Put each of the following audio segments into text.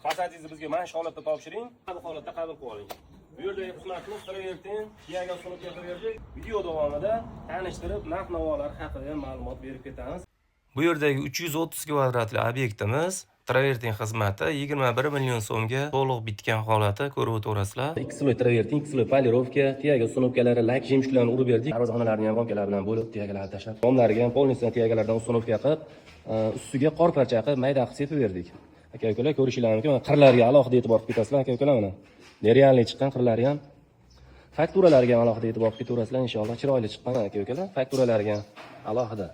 Fasadingizni bizga mana shu holatda topshiring. Bu holatda qabul qilib oling. Bu yerdagi xizmatimiz Travertin, Tiago sunib berdik. Video davomida tanishtirib, narx-navolar haqida ma'lumot berib ketamiz. Bu yerdagi 330 kvadratli obyektimiz Travertin xizmati 21 million so'mga to'liq bitgan holati ko'rib o'tirasizlar. X-loy Travertin, X-loy polirovka, Tiago sunubkalari, lak jemishlarni urib berdik. Darvozaxonalarni ham romkalar bilan bo'lib, Tiagolarni tashlab, tomlariga ham polnistdan Tiagolardan sunubka qilib, ustiga qor parcha qilib mayda qilib sepib berdik. Aka-ukalar ko'rishingiz mumkin. Qirlariga alohida e'tibor qilib ketasizlar, aka-ukalar mana. Nerealniy chiqqan qirlari ham. Fakturalariga ham alohida e'tibor qilib ketaverasizlar inshaalloh. Chiroyli chiqqan aka-ukalar. Fakturalariga alohida.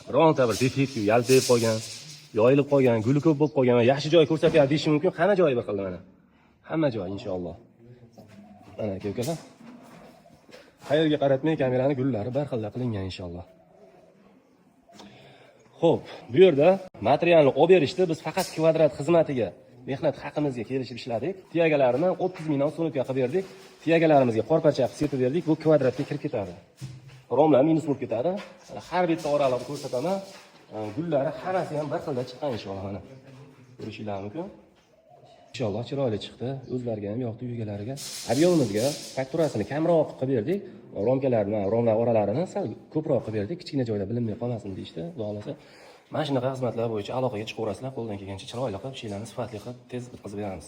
Bironta bir defekt, yaltib qolgan, yoyilib qolgan, guli ko'p bo'lib qolgan, yaxshi joy ko'rsatyapti deyish mumkin. Hamma joyi bir xil mana. Hamma joy inshaalloh. Mana aka-ukalar. Qayerga qaratmay kamerani gullari bir xilda qilingan inshaalloh. Xo'p, bu yerda materialni olib berishdi. Biz faqat kvadrat xizmatiga, mehnat haqimizga kelishib ishladik. Tiyagalarni 30 mingdan sunubka qilib berdik. Tiyagalarimizga qorparcha qilib sepib berdik. Bu kvadratga kirib ketadi. Romlar minus bo'lib ketadi. Har bitta oraliqni ko'rsataman. Gullari hammasi ham bir xilda chiqqan inshaalloh mana. Ko'rishingiz mumkin. Inshaalloh chiroyli chiqdi. O'zlariga ham yoqdi uyigalariga. Ob'yomimizga fakturasini kamroq qilib berdik. Romlar oralarini sal ko'proq qilib berdik. Kichkina joyda bilinmay qolmasin deyishdi. Xudo xolasa. Mana shunaqa xizmatlar bo'yicha aloqaga chiqaverasizlar. Qo'ldan kelgancha chiroyli qilib, ishlarni sifatli qilib tez bitkazib beramiz.